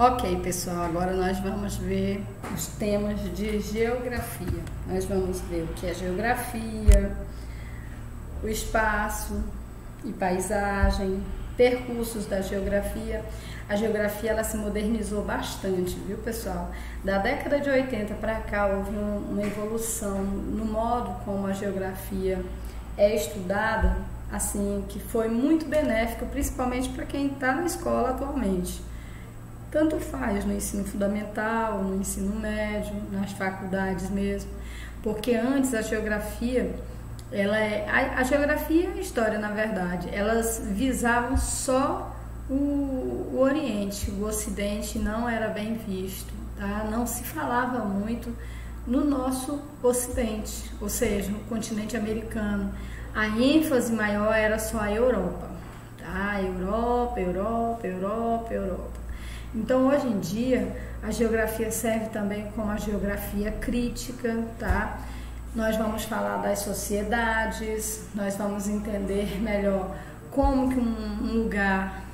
Ok, pessoal, agora nós vamos ver os temas de geografia. Nós vamos ver o que é geografia, o espaço e paisagem, percursos da geografia. A geografia ela se modernizou bastante, viu, pessoal? Da década de 80 para cá houve uma evolução no modo como a geografia é estudada, assim, que foi muito benéfica, principalmente para quem está na escola atualmente. Tanto faz no ensino fundamental, no ensino médio, nas faculdades mesmo, porque antes a geografia, a geografia e a história, na verdade, elas visavam só o Oriente, o Ocidente não era bem visto, tá? Não se falava muito no nosso Ocidente, ou seja, no continente americano. A ênfase maior era só a Europa, tá? Europa, Europa, Europa, Europa. Então, hoje em dia, a geografia serve também como a geografia crítica, tá? Nós vamos falar das sociedades, nós vamos entender melhor como que um lugar,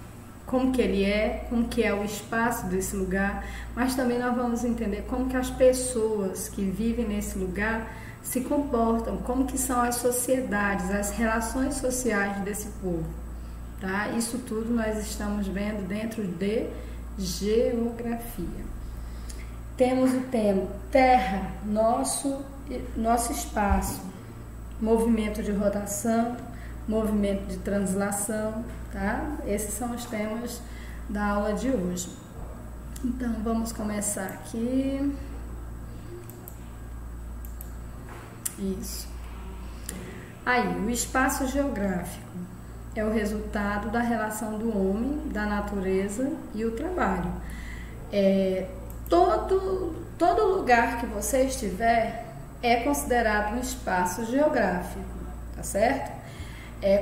como que ele é, como que é o espaço desse lugar, mas também nós vamos entender como que as pessoas que vivem nesse lugar se comportam, como que são as sociedades, as relações sociais desse povo, tá? Isso tudo nós estamos vendo dentro de geografia. Temos o tema Terra, nosso espaço, movimento de rotação, movimento de translação, tá? Esses são os temas da aula de hoje. Então, vamos começar aqui. Isso. Aí, o espaço geográfico é o resultado da relação do homem, da natureza e o trabalho. Todo lugar que você estiver é considerado um espaço geográfico, tá certo?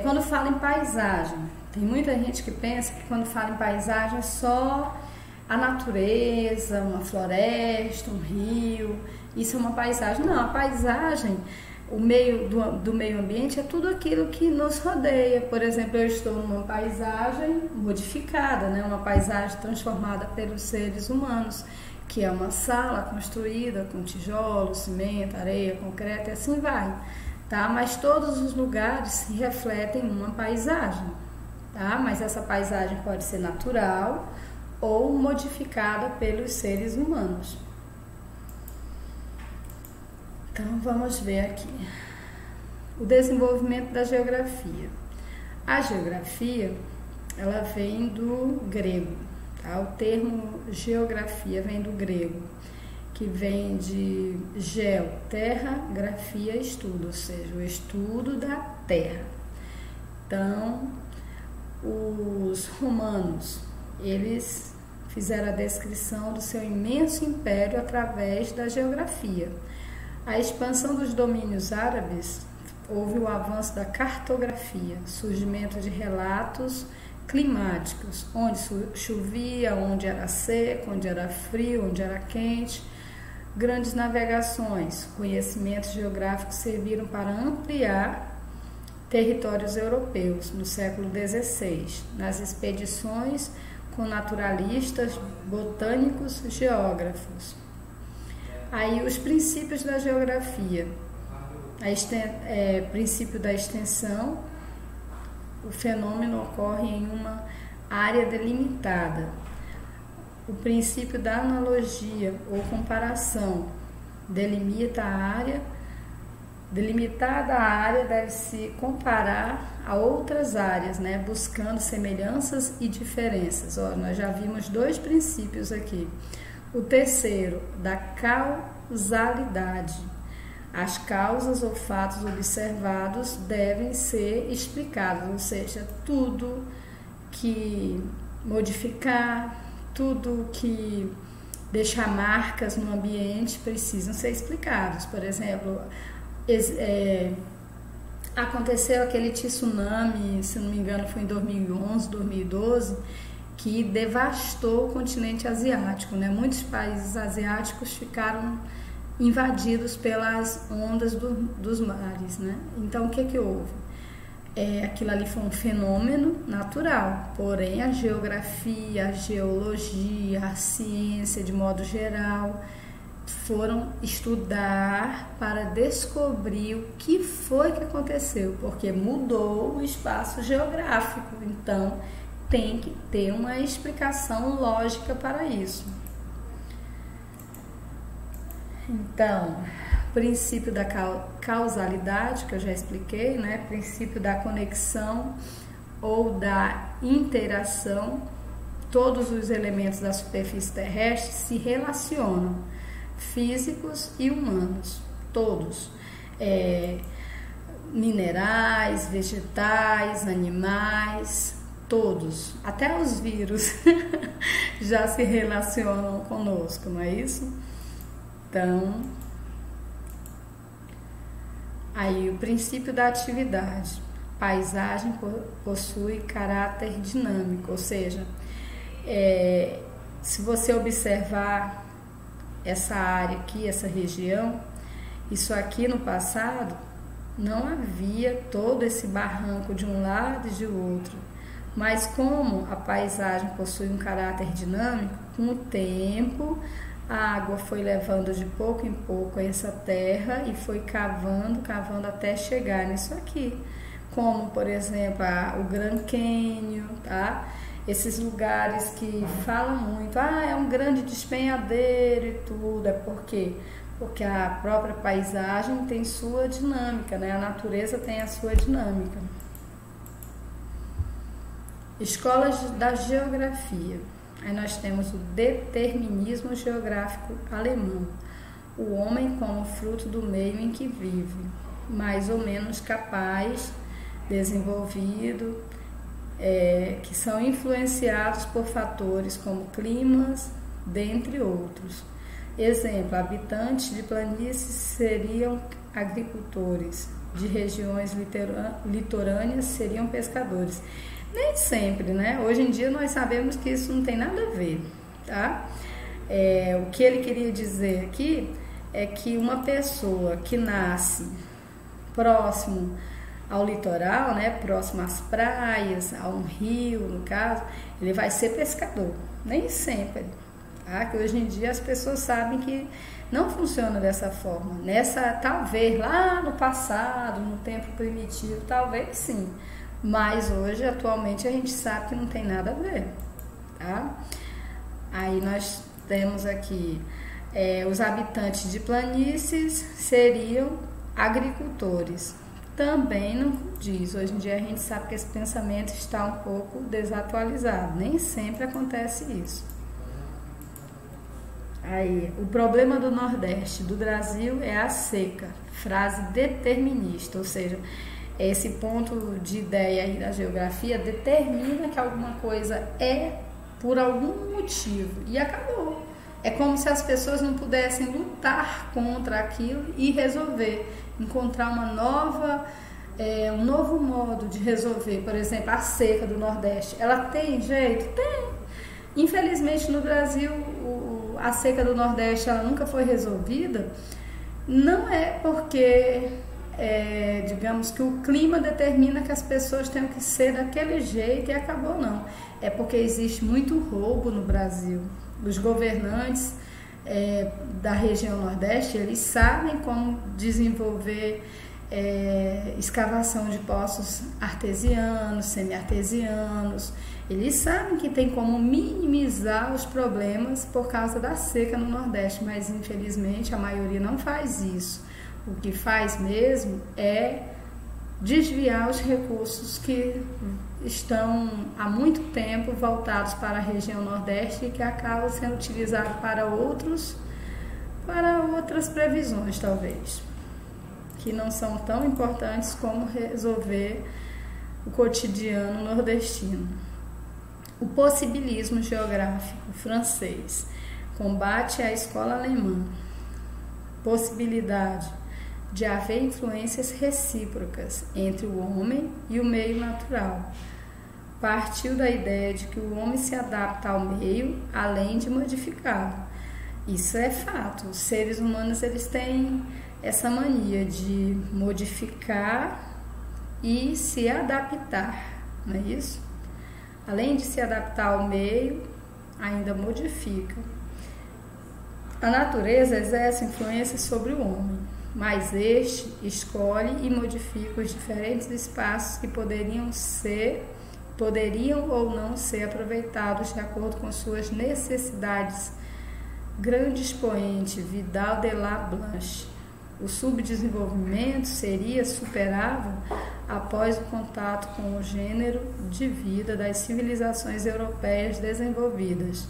Quando fala em paisagem, tem muita gente que pensa que quando fala em paisagem é só a natureza, uma floresta, um rio, isso é uma paisagem. Não, a paisagem, o meio do meio ambiente é tudo aquilo que nos rodeia. Por exemplo, eu estou numa paisagem modificada, né? Uma paisagem transformada pelos seres humanos, que é uma sala construída com tijolo, cimento, areia, concreto e assim vai, tá? Mas todos os lugares se refletem uma paisagem, tá? Mas essa paisagem pode ser natural ou modificada pelos seres humanos. Então, vamos ver aqui o desenvolvimento da geografia. A geografia, ela vem do grego, tá? O termo geografia vem do grego, que vem de geo, terra, grafia, estudo, ou seja, o estudo da terra. Então, os romanos, eles fizeram a descrição do seu imenso império através da geografia. A expansão dos domínios árabes, houve o avanço da cartografia, surgimento de relatos climáticos, onde chovia, onde era seco, onde era frio, onde era quente. Grandes navegações, conhecimentos geográficos serviram para ampliar territórios europeus no século XVI, nas expedições com naturalistas, botânicos, geógrafos. Aí os princípios da geografia, princípio da extensão, o fenômeno ocorre em uma área delimitada. O princípio da analogia ou comparação, delimitada a área deve se comparar a outras áreas, né, buscando semelhanças e diferenças. Nós já vimos dois princípios aqui. O terceiro, da causalidade. As causas ou fatos observados devem ser explicados, ou seja, tudo que modificar, tudo que deixar marcas no ambiente precisam ser explicados. Por exemplo, aconteceu aquele tsunami, se não me engano foi em 2011, 2012, que devastou o continente asiático, né? Muitos países asiáticos ficaram invadidos pelas ondas dos mares, né? Então, o que houve? aquilo ali foi um fenômeno natural, porém a geografia, a geologia, a ciência de modo geral foram estudar para descobrir o que foi que aconteceu, porque mudou o espaço geográfico, então tem que ter uma explicação lógica para isso. Então, princípio da causalidade, que eu já expliquei, né? Princípio da conexão ou da interação, todos os elementos da superfície terrestre se relacionam, físicos e humanos, todos, minerais, vegetais, animais, todos, até os vírus já se relacionam conosco, não é isso? Então, aí o princípio da atividade, paisagem possui caráter dinâmico, ou seja, se você observar essa área aqui, essa região, isso aqui no passado não havia todo esse barranco de um lado e de outro, mas como a paisagem possui um caráter dinâmico, com o tempo a água foi levando de pouco em pouco essa terra e foi cavando até chegar nisso aqui, como por exemplo o Grand Canyon, tá? Esses lugares que falam muito, é um grande despenhadeiro e tudo, porque a própria paisagem tem sua dinâmica, né? A natureza tem a sua dinâmica. Escolas da geografia. Aí nós temos o determinismo geográfico alemão, o homem como fruto do meio em que vive, mais ou menos capaz, desenvolvido, que são influenciados por fatores como climas, dentre outros. Exemplo, habitantes de planícies seriam agricultores, de regiões litorâneas seriam pescadores. Nem sempre, né? Hoje em dia nós sabemos que isso não tem nada a ver, tá? O que ele queria dizer aqui é que uma pessoa que nasce próximo ao litoral, né, próximo às praias, a um rio, no caso, ele vai ser pescador. Nem sempre, tá? Que hoje em dia as pessoas sabem que não funciona dessa forma. Talvez lá no passado, no tempo primitivo, talvez sim. Mas hoje, atualmente, a gente sabe que não tem nada a ver, tá? Aí nós temos aqui, os habitantes de planícies seriam agricultores. Também não diz. Hoje em dia a gente sabe que esse pensamento está um pouco desatualizado. Nem sempre acontece isso. Aí, o problema do Nordeste do Brasil é a seca. Frase determinista, ou seja, esse ponto de ideia aí da geografia determina que alguma coisa é por algum motivo e acabou. É como se as pessoas não pudessem lutar contra aquilo e resolver, encontrar um novo modo de resolver. Por exemplo, a seca do Nordeste, ela tem jeito? Tem. Infelizmente no Brasil a seca do Nordeste ela nunca foi resolvida. Não é porque digamos que o clima determina que as pessoas tenham que ser daquele jeito e acabou, não. É porque existe muito roubo no Brasil. Os governantes da região Nordeste, eles sabem como desenvolver escavação de poços artesianos, semi-artesianos. Eles sabem que tem como minimizar os problemas por causa da seca no Nordeste, mas infelizmente a maioria não faz isso. O que faz mesmo é desviar os recursos que estão há muito tempo voltados para a região Nordeste e que acabam sendo utilizados para outras previsões, talvez, que não são tão importantes como resolver o cotidiano nordestino. O possibilismo geográfico francês combate a escola alemã. Possibilidade de haver influências recíprocas entre o homem e o meio natural. Partiu da ideia de que o homem se adapta ao meio além de modificá-lo. Isso é fato. Os seres humanos eles têm essa mania de modificar e se adaptar, não é isso? Além de se adaptar ao meio, ainda modifica. A natureza exerce influência sobre o homem, mas este escolhe e modifica os diferentes espaços que poderiam ou não ser aproveitados de acordo com suas necessidades. Grande expoente Vidal de la Blanche. O subdesenvolvimento seria superável após o contato com o gênero de vida das civilizações europeias desenvolvidas.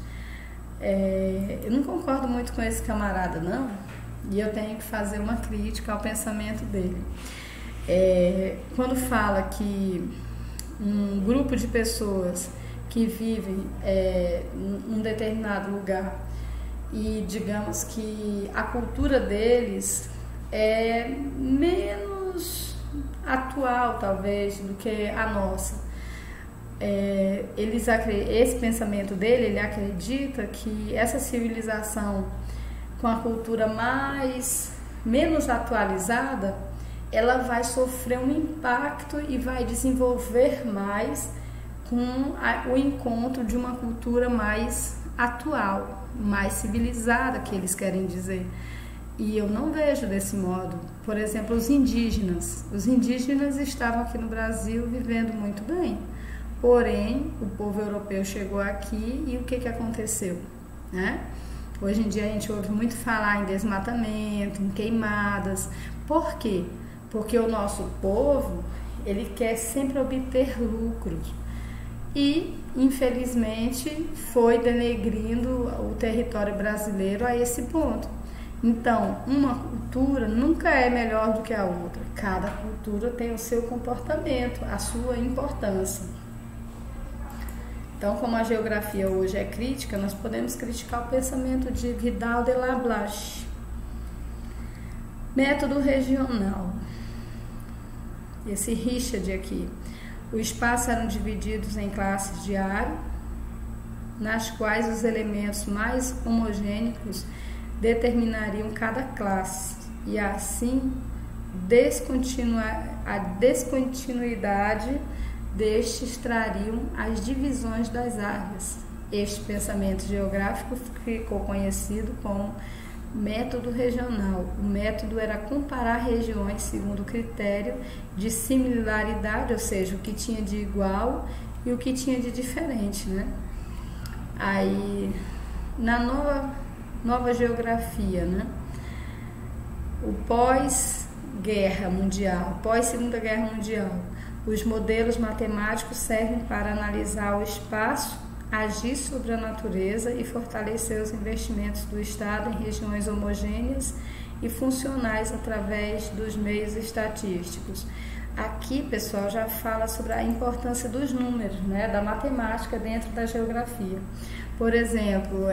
Eu não concordo muito com esse camarada, não, e eu tenho que fazer uma crítica ao pensamento dele. Quando fala que um grupo de pessoas que vivem num determinado lugar e digamos que a cultura deles é menos atual talvez do que a nossa, esse pensamento dele, ele acredita que essa civilização com a cultura menos atualizada, ela vai sofrer um impacto e vai desenvolver mais com o encontro de uma cultura mais atual, mais civilizada, que eles querem dizer. E eu não vejo desse modo. Por exemplo, os indígenas estavam aqui no Brasil vivendo muito bem, porém o povo europeu chegou aqui e o que aconteceu, né? Hoje em dia a gente ouve muito falar em desmatamento, em queimadas. Por quê? Porque o nosso povo, ele quer sempre obter lucros e, infelizmente, foi denegrindo o território brasileiro a esse ponto. Então, uma cultura nunca é melhor do que a outra. Cada cultura tem o seu comportamento, a sua importância. Então, como a geografia hoje é crítica, nós podemos criticar o pensamento de Vidal de la Blanche. Método regional. Esse Richard aqui. Os espaços eram divididos em classes de área, nas quais os elementos mais homogêneos determinariam cada classe, e assim a descontinuidade destes trariam as divisões das áreas. Este pensamento geográfico ficou conhecido como método regional. O método era comparar regiões segundo o critério de similaridade, ou seja, o que tinha de igual e o que tinha de diferente, né? Aí, na nova geografia, né? O pós-guerra mundial, pós-segunda guerra mundial, os modelos matemáticos servem para analisar o espaço, agir sobre a natureza e fortalecer os investimentos do Estado em regiões homogêneas e funcionais através dos meios estatísticos. Aqui, pessoal, já fala sobre a importância dos números, né, da matemática dentro da geografia. Por exemplo,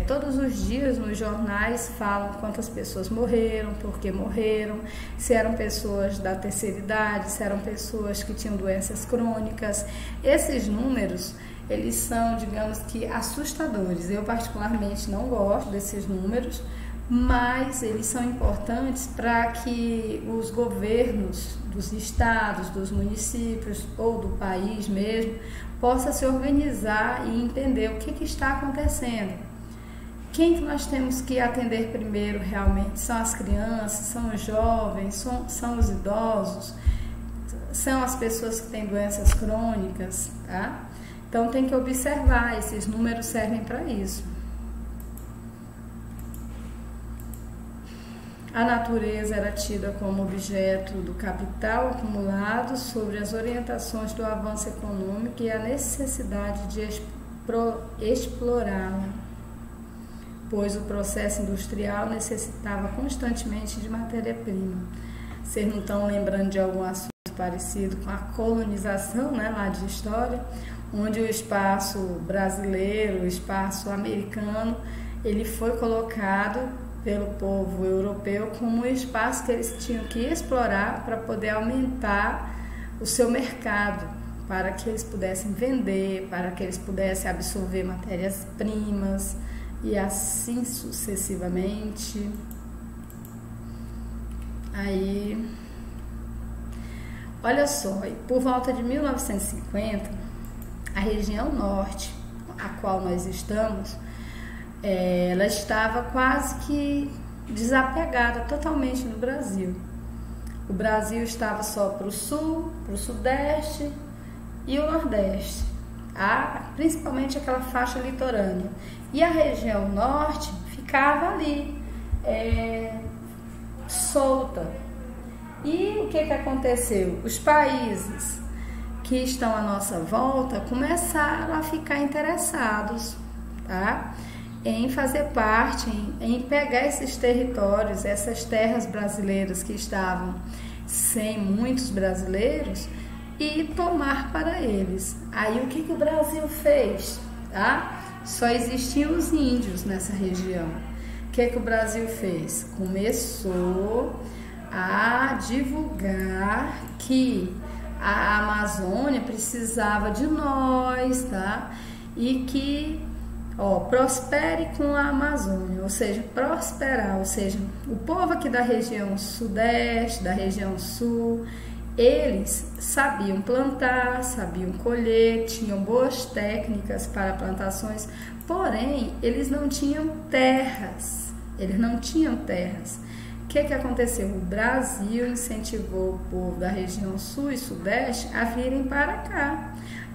todos os dias nos jornais falam quantas pessoas morreram, por que morreram, se eram pessoas da terceira idade, se eram pessoas que tinham doenças crônicas. Esses números, eles são, digamos que, assustadores. Eu particularmente não gosto desses números, mas eles são importantes para que os governos dos estados, dos municípios ou do país mesmo possa se organizar e entender o que está acontecendo. Quem que nós temos que atender primeiro realmente? São as crianças, são os jovens, são os idosos, são as pessoas que têm doenças crônicas, tá? Então tem que observar, esses números servem para isso. A natureza era tida como objeto do capital acumulado sobre as orientações do avanço econômico e a necessidade de explorá-la, pois o processo industrial necessitava constantemente de matéria-prima. Vocês não estão lembrando de algum assunto parecido com a colonização, né, lá de história, onde o espaço brasileiro, o espaço americano, ele foi colocado pelo povo europeu como um espaço que eles tinham que explorar para poder aumentar o seu mercado, para que eles pudessem vender, para que eles pudessem absorver matérias-primas e assim sucessivamente. Aí, Olha só, por volta de 1950, a região norte, a qual nós estamos, ela estava quase que desapegada totalmente do Brasil. O Brasil estava só para o sul, para o sudeste e o nordeste, principalmente aquela faixa litorânea. E a região norte ficava ali, solta. E o que aconteceu? Os países que estão à nossa volta começaram a ficar interessados, tá? Em fazer parte, em pegar esses territórios, essas terras brasileiras que estavam sem muitos brasileiros e tomar para eles. Aí o que o Brasil fez? Tá? Só existiam os índios nessa região. O que o Brasil fez? Começou a divulgar que a Amazônia precisava de nós, tá? E que prospere com a Amazônia, ou seja, prosperar, ou seja, o povo aqui da região sudeste, da região sul, eles sabiam plantar, sabiam colher, tinham boas técnicas para plantações, porém, eles não tinham terras, O que aconteceu? O Brasil incentivou o povo da região sul e sudeste a virem para cá.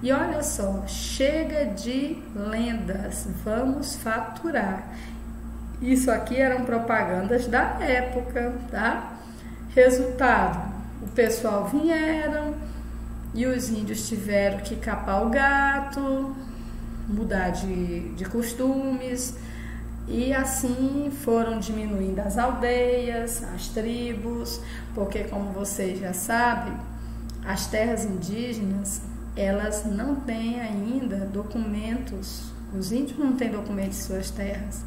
E olha só, chega de lendas, vamos faturar. Isso aqui eram propagandas da época, tá? Resultado, o pessoal vieram e os índios tiveram que capar o gato, mudar de costumes, e assim foram diminuindo as aldeias, as tribos, porque como vocês já sabem, as terras indígenas, elas não têm ainda documentos, os índios não têm documentos de suas terras.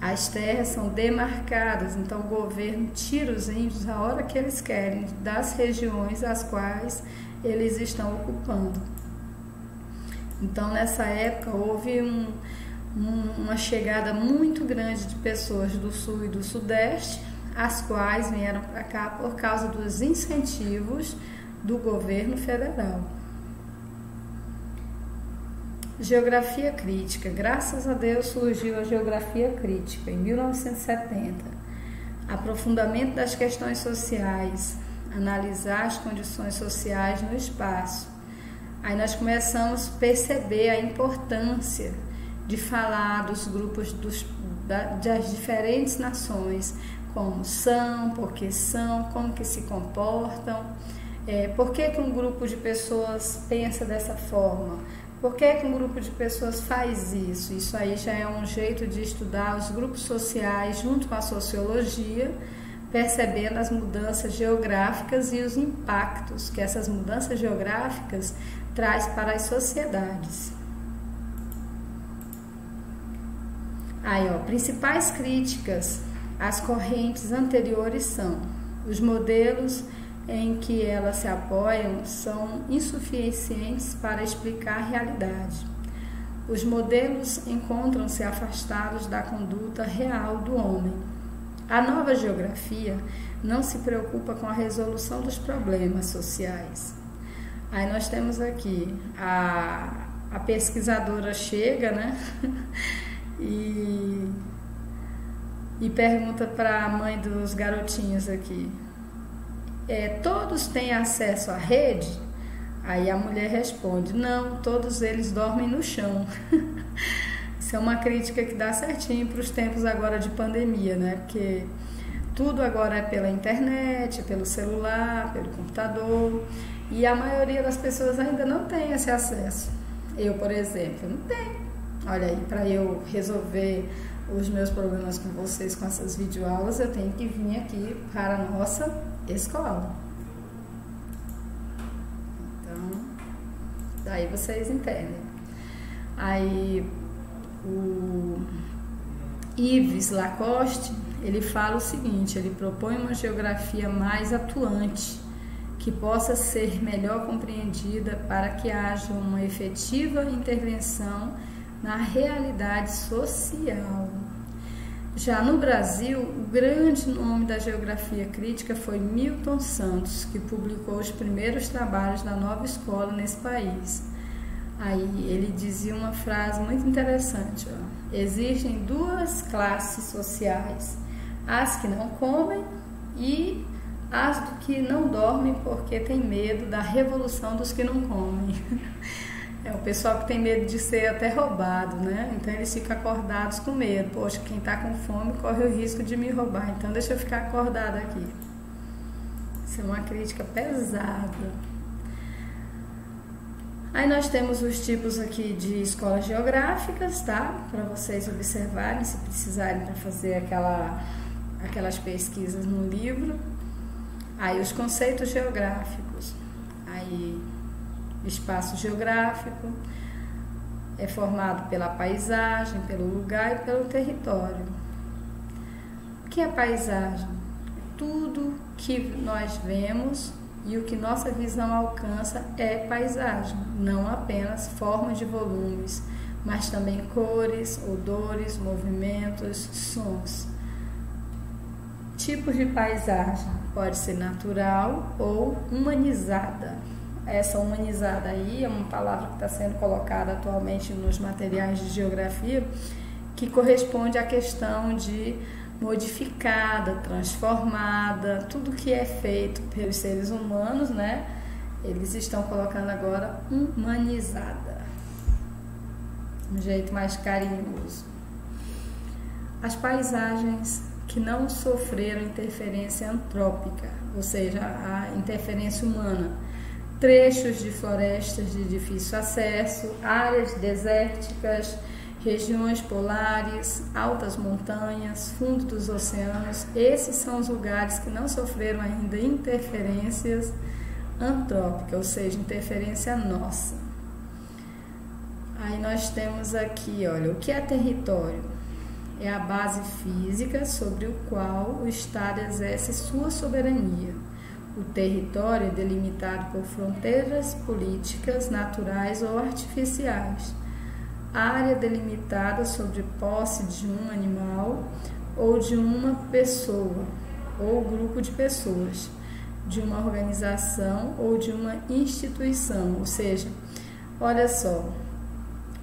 As terras são demarcadas, então o governo tira os índios a hora que eles querem, das regiões as quais eles estão ocupando. Então nessa época houve uma chegada muito grande de pessoas do sul e do sudeste, as quais vieram para cá por causa dos incentivos do governo federal. Geografia crítica. Graças a Deus surgiu a geografia crítica em 1970. Aprofundamento das questões sociais, analisar as condições sociais no espaço. Aí nós começamos a perceber a importância de falar dos grupos das diferentes nações, como são, por que são, como que se comportam, por que um grupo de pessoas pensa dessa forma, por que um grupo de pessoas faz isso. Isso aí já é um jeito de estudar os grupos sociais junto com a sociologia, percebendo as mudanças geográficas e os impactos que essas mudanças geográficas traz para as sociedades. Aí, principais críticas às correntes anteriores são: os modelos em que elas se apoiam são insuficientes para explicar a realidade. Os modelos encontram-se afastados da conduta real do homem. A nova geografia não se preocupa com a resolução dos problemas sociais. Aí nós temos aqui a pesquisadora chega, né? E pergunta para a mãe dos garotinhos aqui: todos têm acesso à rede? Aí a mulher responde: não, todos eles dormem no chão. Isso é uma crítica que dá certinho para os tempos agora de pandemia, né? Porque tudo agora é pela internet, pelo celular, pelo computador, e a maioria das pessoas ainda não tem esse acesso. Eu, por exemplo, não tenho. Olha aí, para eu resolver os meus problemas com vocês com essas videoaulas, eu tenho que vir aqui para a nossa escola. Então, daí vocês entendem. Aí, o Yves Lacoste, ele fala o seguinte: ele propõe uma geografia mais atuante, que possa ser melhor compreendida para que haja uma efetiva intervenção na realidade social. Já no Brasil, o grande nome da geografia crítica foi Milton Santos, que publicou os primeiros trabalhos da nova escola nesse país. Aí ele dizia uma frase muito interessante, ó: existem duas classes sociais, as que não comem e as do que não dormem porque tem medo da revolução dos que não comem. É o pessoal que tem medo de ser até roubado, né? Então eles ficam acordados com medo. Poxa, quem está com fome corre o risco de me roubar, então deixa eu ficar acordado aqui. Isso é uma crítica pesada. Aí nós temos os tipos aqui de escolas geográficas, tá? Para vocês observarem, se precisarem para fazer aquelas pesquisas no livro. Aí os conceitos geográficos. Aí espaço geográfico é formado pela paisagem, pelo lugar e pelo território. O que é paisagem? Tudo que nós vemos e o que nossa visão alcança é paisagem, não apenas forma de volumes, mas também cores, odores, movimentos, sons. Tipos de paisagem: pode ser natural ou humanizada. Essa humanizada aí é uma palavra que está sendo colocada atualmente nos materiais de geografia, que corresponde à questão de modificada, transformada, tudo que é feito pelos seres humanos, né? Eles estão colocando agora humanizada, um jeito mais carinhoso. As paisagens que não sofreram interferência antrópica, ou seja, a interferência humana: trechos de florestas de difícil acesso, áreas desérticas, regiões polares, altas montanhas, fundo dos oceanos. Esses são os lugares que não sofreram ainda interferências antrópicas, ou seja, interferência nossa. Aí nós temos aqui, olha, o que é território? É a base física sobre o qual o Estado exerce sua soberania. O território é delimitado por fronteiras políticas, naturais ou artificiais. Área delimitada sobre posse de um animal ou de uma pessoa ou grupo de pessoas, de uma organização ou de uma instituição. Ou seja, olha só,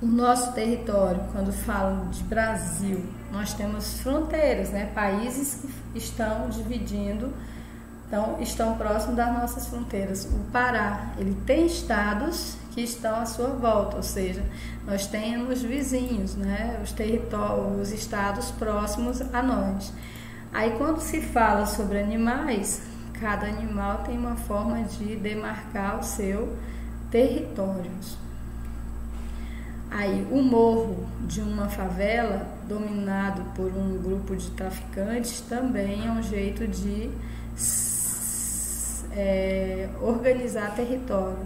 o nosso território, quando falam de Brasil, nós temos fronteiras, né? Países que estão dividindo, então estão próximos das nossas fronteiras. O Pará, ele tem estados que estão à sua volta, ou seja, nós temos vizinhos, né? Os estados próximos a nós. Aí quando se fala sobre animais, cada animal tem uma forma de demarcar o seu território. Aí o morro de uma favela dominado por um grupo de traficantes também é um jeito de organizar território.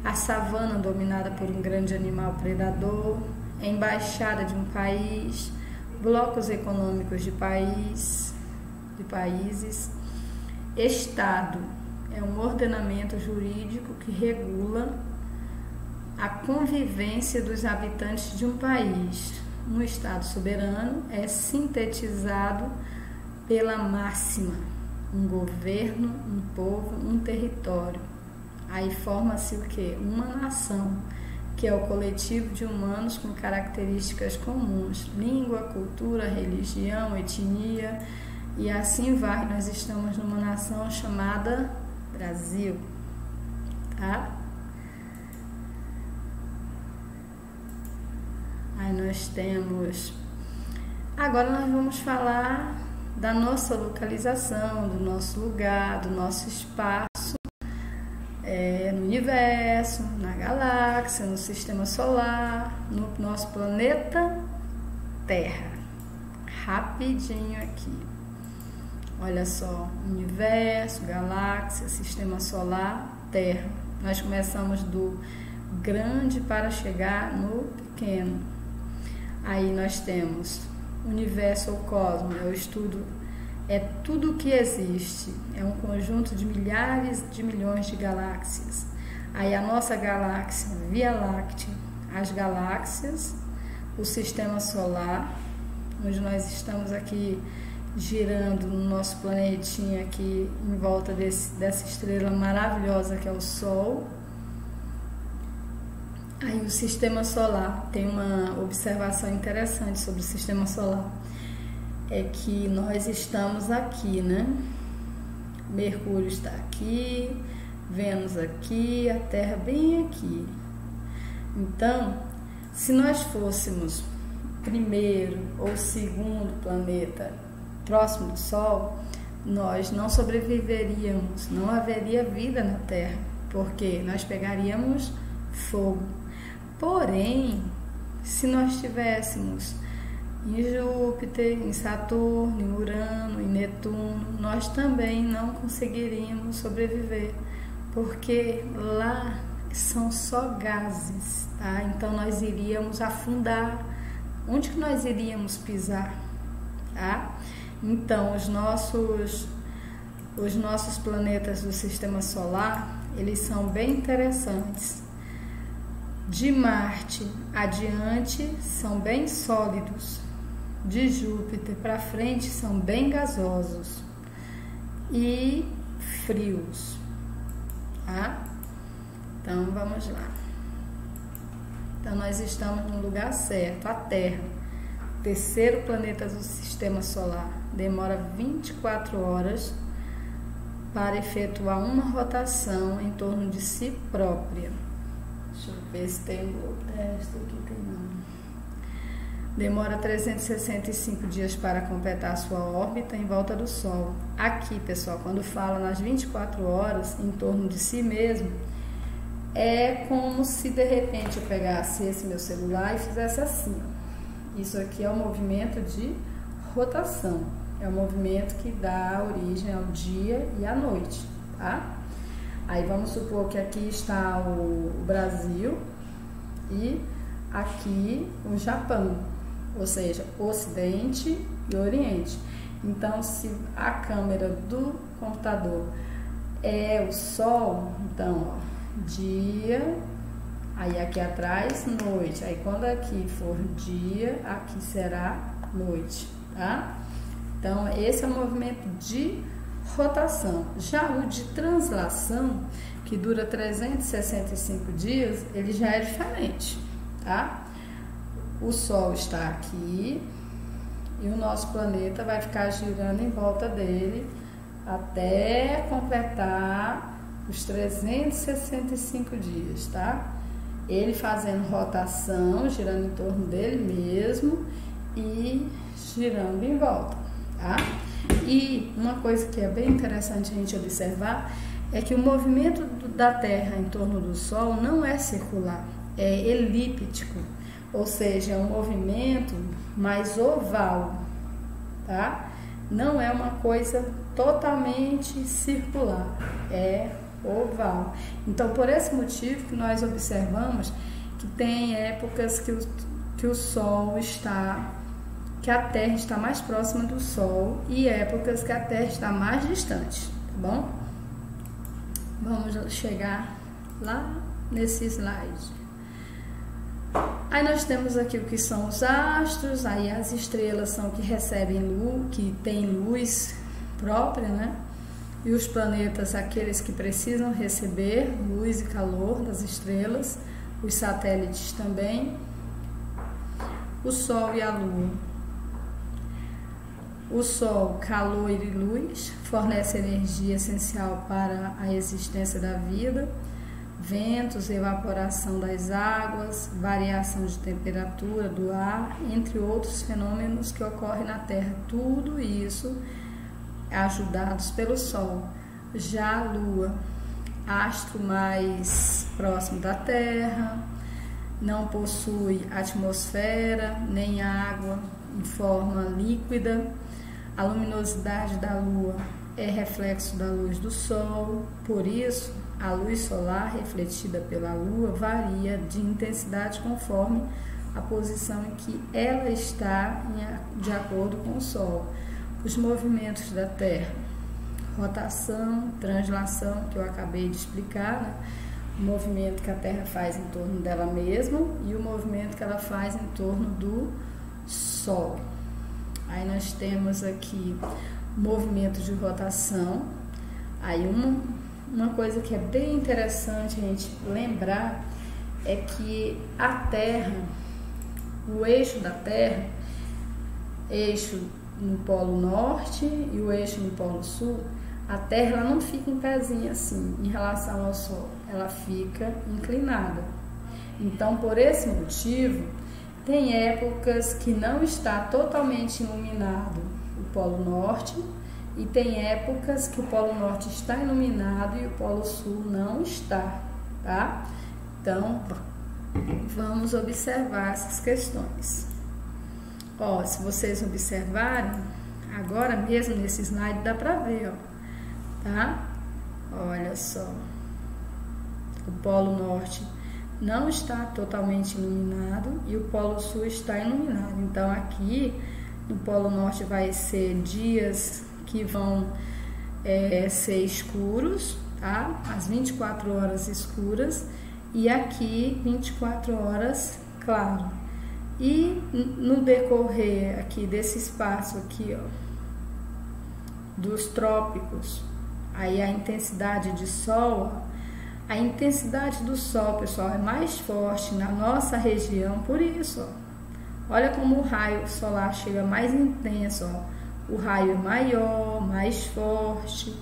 A savana dominada por um grande animal predador, a embaixada de um país, blocos econômicos de países. Estado é um ordenamento jurídico que regula a convivência dos habitantes de um país. Um Estado soberano é sintetizado pela máxima: um governo, um povo, um território. Aí forma-se o quê? Uma nação, que é o coletivo de humanos com características comuns: língua, cultura, religião, etnia, e assim vai. Nós estamos numa nação chamada Brasil, tá? Aí nós temos... Agora nós vamos falar da nossa localização, do nosso lugar, do nosso espaço no universo, na galáxia, no sistema solar, no nosso planeta Terra. Rapidinho aqui. Olha só, universo, galáxia, sistema solar, Terra. Nós começamos do grande para chegar no pequeno. Aí nós temos universo ou cosmos, é o estudo, é tudo o que existe, é um conjunto de milhares de milhões de galáxias. Aí a nossa galáxia, Via Láctea, as galáxias, o sistema solar onde nós estamos aqui girando no nosso planetinha aqui em volta dessa estrela maravilhosa que é o Sol. Aí o sistema solar, tem uma observação interessante sobre o sistema solar, é que nós estamos aqui, né? Mercúrio está aqui, Vênus aqui, a Terra bem aqui. Então, se nós fôssemos primeiro ou segundo planeta próximo do Sol, nós não sobreviveríamos, não haveria vida na Terra, porque nós pegaríamos fogo. Porém, se nós estivéssemos em Júpiter, em Saturno, em Urano, em Netuno, nós também não conseguiríamos sobreviver, porque lá são só gases, tá? Então nós iríamos afundar. Onde que nós iríamos pisar, tá? Então os nossos planetas do sistema solar, eles são bem interessantes. De Marte adiante são bem sólidos, de Júpiter para frente são bem gasosos e frios, tá? Então vamos lá. Então nós estamos no lugar certo, a Terra, terceiro planeta do sistema solar, demora 24 horas para efetuar uma rotação em torno de si própria. Deixa eu ver se tem o teste aqui, tem não. Demora 365 dias para completar a sua órbita em volta do Sol. Aqui, pessoal, quando fala nas 24 horas em torno de si mesmo, é como se de repente eu pegasse esse meu celular e fizesse assim, ó. Isso aqui é um movimento de rotação, é um movimento que dá origem ao dia e à noite, tá? Aí vamos supor que aqui está o Brasil e aqui o Japão, ou seja, Ocidente e Oriente. Então, se a câmera do computador é o Sol, então, ó, dia, aí aqui atrás, noite. Aí quando aqui for dia, aqui será noite, tá? Então, esse é o movimento de rotação. Já o de translação, que dura 365 dias, ele já é diferente, tá? O Sol está aqui e o nosso planeta vai ficar girando em volta dele até completar os 365 dias, tá? Ele fazendo rotação, girando em torno dele mesmo e girando em volta, tá? E uma coisa que é bem interessante a gente observar é que o movimento da Terra em torno do Sol não é circular, é elíptico, ou seja, é um movimento mais oval, tá? Não é uma coisa totalmente circular, é oval. Então, por esse motivo que nós observamos que tem épocas que o Sol está, que a Terra está mais próxima do Sol e épocas que a Terra está mais distante, tá bom? Vamos chegar lá nesse slide. Aí nós temos aqui o que são os astros, aí as estrelas são que recebem luz, que tem luz própria, né? E os planetas, aqueles que precisam receber luz e calor das estrelas, os satélites também, o Sol e a Lua. O Sol, calor e luz, fornece energia essencial para a existência da vida, ventos, evaporação das águas, variação de temperatura do ar, entre outros fenômenos que ocorrem na Terra. Tudo isso ajudados pelo Sol. Já a Lua, astro mais próximo da Terra, não possui atmosfera nem água em forma líquida. A luminosidade da Lua é reflexo da luz do Sol, por isso a luz solar refletida pela Lua varia de intensidade conforme a posição em que ela está de acordo com o Sol. Os movimentos da Terra, rotação, translação, que eu acabei de explicar, né? O movimento que a Terra faz em torno dela mesma e o movimento que ela faz em torno do Sol. Aí nós temos aqui movimento de rotação. Aí uma coisa que é bem interessante a gente lembrar é que a Terra, o eixo da Terra, eixo no Polo Norte e o eixo no Polo Sul, a Terra ela não fica em pezinho assim em relação ao Sol, ela fica inclinada. Então, por esse motivo, tem épocas que não está totalmente iluminado o Polo Norte e tem épocas que o Polo Norte está iluminado e o Polo Sul não está, tá? Então, vamos observar essas questões. Ó, se vocês observarem, agora mesmo nesse slide dá pra ver, ó, tá? Olha só, o Polo Norte não está totalmente iluminado e o Polo Sul está iluminado. Então aqui no Polo Norte vai ser dias que vão ser escuros, tá? As 24 horas escuras e aqui 24 horas claro. E no decorrer aqui desse espaço aqui, ó, dos trópicos, aí a intensidade de sol, ó, a intensidade do sol, pessoal, é mais forte na nossa região, por isso, ó. Olha como o raio solar chega mais intenso, ó. O raio é maior, mais forte.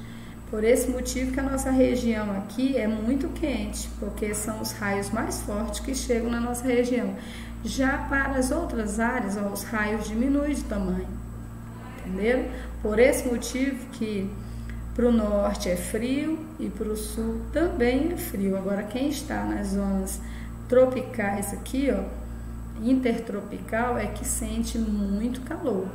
Por esse motivo que a nossa região aqui é muito quente, porque são os raios mais fortes que chegam na nossa região. Já para as outras áreas, ó, os raios diminuem de tamanho, entendeu? Por esse motivo que para o norte é frio e para o sul também é frio. Agora, quem está nas zonas tropicais aqui, ó, intertropical, é que sente muito calor.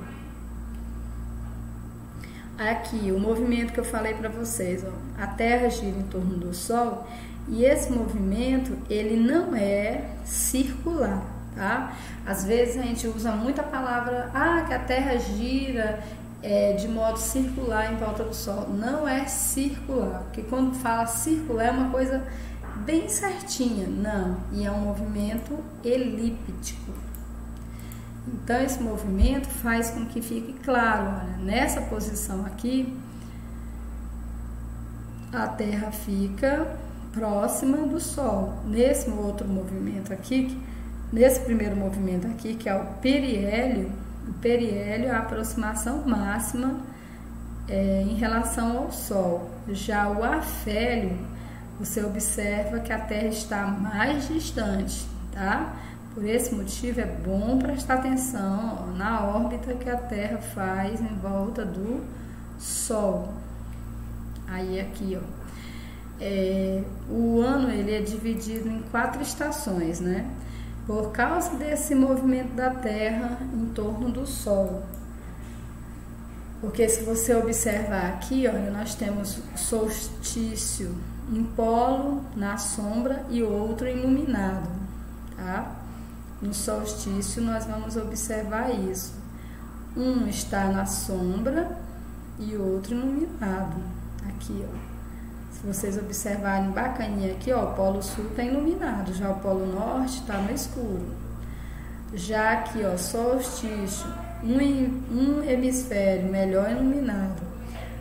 Aqui, o movimento que eu falei para vocês, ó, a Terra gira em torno do Sol e esse movimento, ele não é circular, tá? Às vezes a gente usa muito a palavra, que a Terra gira de modo circular em volta do Sol. Não é circular, porque quando fala circular é uma coisa bem certinha, não, e é um movimento elíptico. Então esse movimento faz com que fique claro, olha, nessa posição aqui, a Terra fica próxima do Sol. Nesse outro movimento aqui, nesse primeiro movimento aqui, que é o periélio, é a aproximação máxima em relação ao Sol. Já o afélio, você observa que a Terra está mais distante, tá? Por esse motivo é bom prestar atenção, ó, na órbita que a Terra faz em volta do Sol. Aí aqui, ó, o ano ele é dividido em 4 estações, né? Por causa desse movimento da Terra em torno do Sol. Porque se você observar aqui, olha, nós temos solstício em polo, na sombra, e outro iluminado, tá? No solstício nós vamos observar isso. Um está na sombra e outro iluminado. Aqui, ó. Se vocês observarem bacaninha aqui, ó, o Polo Sul está iluminado, já o Polo Norte está no escuro. Já aqui, ó, solstício, um hemisfério melhor iluminado.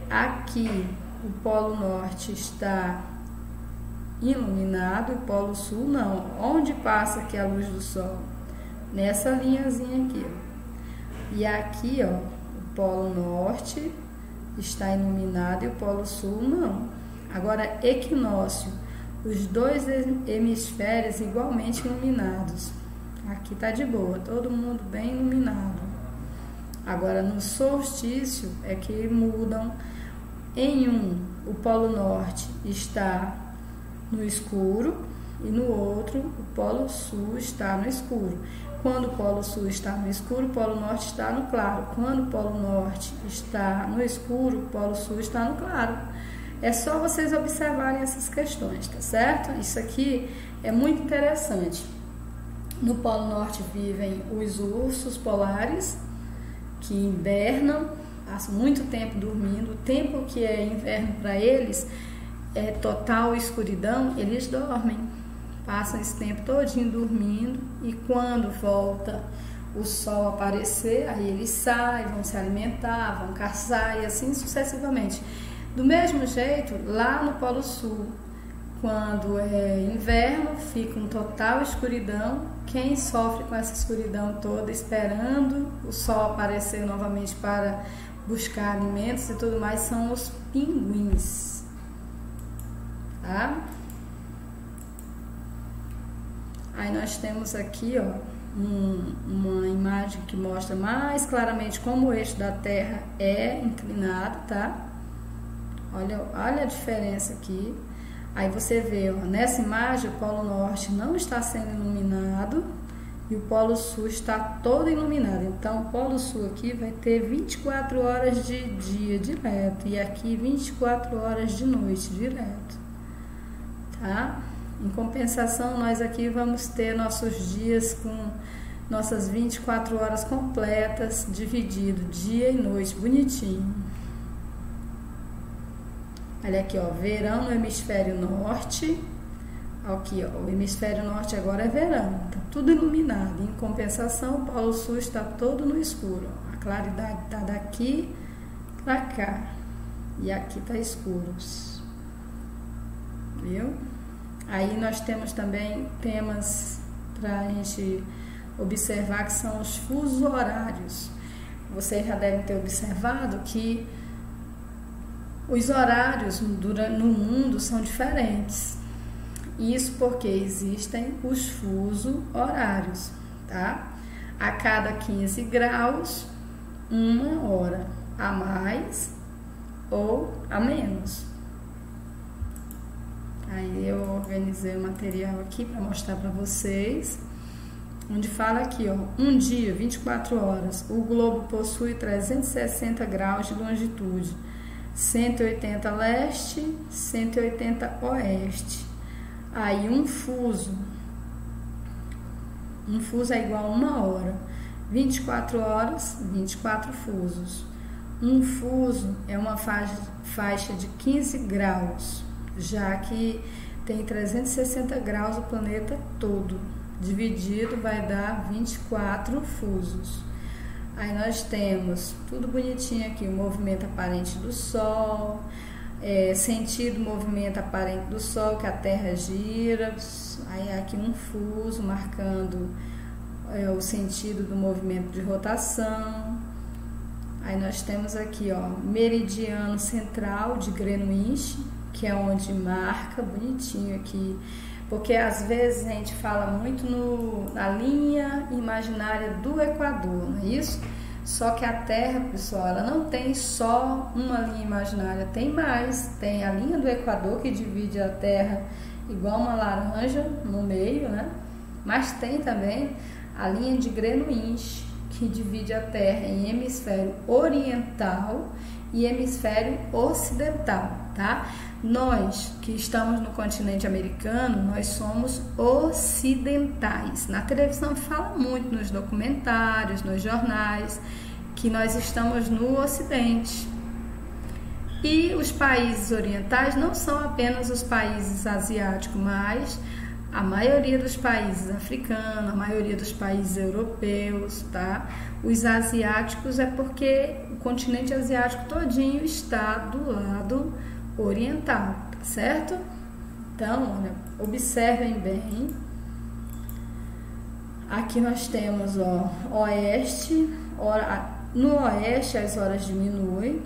Aqui, o Polo Norte está iluminado, o Polo Sul não. Onde passa aqui a luz do Sol? Nessa linhazinha aqui, ó. E aqui, ó, o Polo Norte está iluminado e o Polo Sul não. Agora, equinócio, os dois hemisférios igualmente iluminados. Aqui tá de boa, todo mundo bem iluminado. Agora, no solstício é que mudam. Em o Polo Norte está no escuro e no outro, o Polo Sul está no escuro. Quando o Polo Sul está no escuro, o Polo Norte está no claro. Quando o Polo Norte está no escuro, o Polo Sul está no claro. É só vocês observarem essas questões, tá certo? Isso aqui é muito interessante. No Polo Norte vivem os ursos polares, que hibernam, passam muito tempo dormindo. O tempo que é inverno para eles é total escuridão, eles dormem. Passam esse tempo todinho dormindo e quando volta o sol aparecer, aí eles saem, vão se alimentar, vão caçar e assim sucessivamente. Do mesmo jeito, lá no Polo Sul, quando é inverno, fica um total escuridão. Quem sofre com essa escuridão toda, esperando o sol aparecer novamente para buscar alimentos e tudo mais, são os pinguins, tá? Aí nós temos aqui, ó, uma imagem que mostra mais claramente como o eixo da Terra é inclinado, tá? Olha a diferença aqui. Aí você vê, ó, nessa imagem o Polo Norte não está sendo iluminado e o Polo Sul está todo iluminado. Então o Polo Sul aqui vai ter 24 horas de dia direto e aqui 24 horas de noite direto, tá? Em compensação, nós aqui vamos ter nossos dias com nossas 24 horas completas, dividido dia e noite, bonitinho. Olha aqui, ó, verão no hemisfério norte. Aqui, ó, o hemisfério norte agora é verão, tá tudo iluminado. Em compensação, o Polo Sul está todo no escuro. A claridade tá daqui pra cá e aqui tá escuro, viu? Aí nós temos também temas para a gente observar, que são os fusos horários. Vocês já devem ter observado que os horários no mundo são diferentes. Isso porque existem os fusos horários, tá? A cada 15 graus, 1 hora a mais ou a menos. Aí eu organizei o material aqui para mostrar para vocês, onde fala aqui, ó, um dia, 24 horas, o globo possui 360 graus de longitude, 180 leste, 180 oeste. Aí um fuso é igual a 1 hora, 24 horas, 24 fusos. Um fuso é uma faixa de 15 graus, já que tem 360 graus o planeta todo, dividido vai dar 24 fusos. Aí nós temos tudo bonitinho aqui, o movimento aparente do Sol, sentido movimento aparente do Sol, que a Terra gira. Aí aqui um fuso marcando o sentido do movimento de rotação. Aí nós temos aqui, ó, meridiano central de Greenwich, que é onde marca bonitinho aqui, porque às vezes a gente fala muito na linha imaginária do Equador, não é isso? Só que a Terra, pessoal, ela não tem só uma linha imaginária, tem mais. Tem a linha do Equador, que divide a Terra igual uma laranja no meio, né? Mas tem também a linha de Greenwich, que divide a Terra em hemisfério oriental e hemisfério ocidental, tá? Nós que estamos no continente americano, nós somos ocidentais. Na televisão fala muito, nos documentários, nos jornais, que nós estamos no ocidente. E os países orientais não são apenas os países asiáticos, mas a maioria dos países africanos, a maioria dos países europeus, tá? Os asiáticos é porque o continente asiático todinho está do lado oriental, tá certo? Então, olha, observem bem. Aqui nós temos, ó, oeste, no oeste as horas diminuem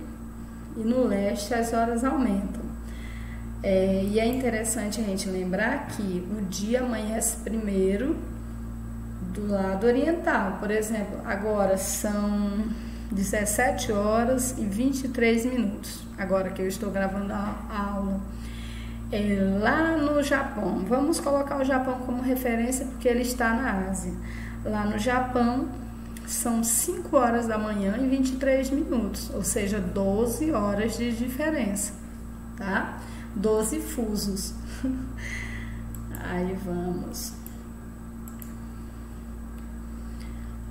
e no leste as horas aumentam. E é interessante a gente lembrar que o dia amanhece primeiro do lado oriental. Por exemplo, agora são 17 horas e 23 minutos, agora que eu estou gravando a aula. Lá no Japão, vamos colocar o Japão como referência porque ele está na Ásia. Lá no Japão são 5 horas da manhã e 23 minutos, ou seja, 12 horas de diferença, tá? 12 fusos. Aí vamos.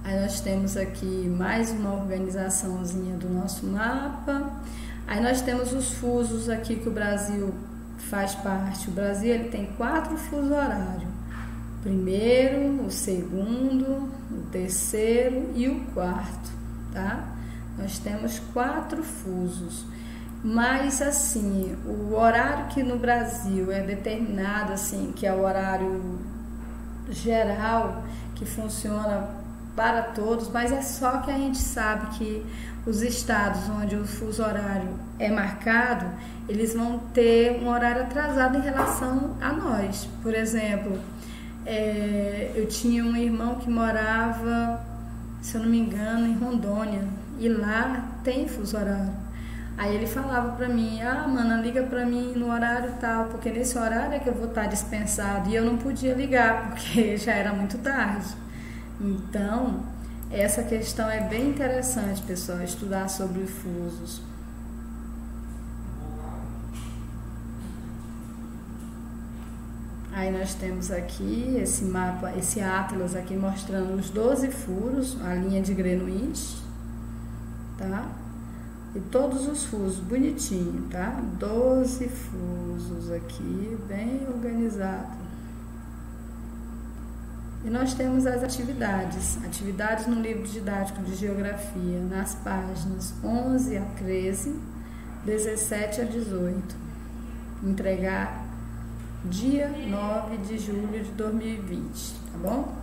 Aí nós temos aqui mais uma organizaçãozinha do nosso mapa. Aí nós temos os fusos aqui que o Brasil faz parte. O Brasil ele tem 4 fusos horários. primeiro, o segundo, o terceiro e o quarto, tá? Nós temos 4 fusos, mas assim, o horário que no Brasil é determinado, assim, que é o horário geral, que funciona para todos, mas é só que a gente sabe que os estados onde o fuso horário é marcado, eles vão ter um horário atrasado em relação a nós. Por exemplo, eu tinha um irmão que morava, se eu não me engano, em Rondônia, e lá tem fuso horário. Aí ele falava pra mim, mana, liga pra mim no horário tal, porque nesse horário é que eu vou estar dispensado, e eu não podia ligar, porque já era muito tarde. Então, essa questão é bem interessante, pessoal, estudar sobre fusos. Aí nós temos aqui esse mapa, esse atlas aqui mostrando os 12 furos, a linha de Greenwich, tá? E todos os fusos, bonitinho, tá? 12 fusos aqui, bem organizado. E nós temos as atividades no livro didático de geografia, nas páginas 11 a 13, 17 a 18. Entregar dia 9 de julho de 2020, tá bom?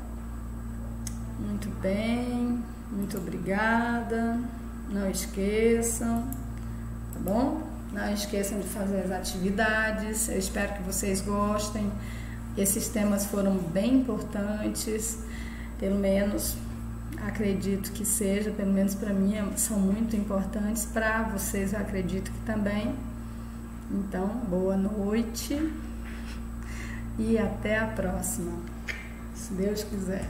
Muito bem, muito obrigada. Não esqueçam, tá bom? Não esqueçam de fazer as atividades. Eu espero que vocês gostem. Esses temas foram bem importantes, pelo menos acredito que seja, pelo menos para mim são muito importantes, para vocês eu acredito que também. Então, boa noite e até a próxima, se Deus quiser.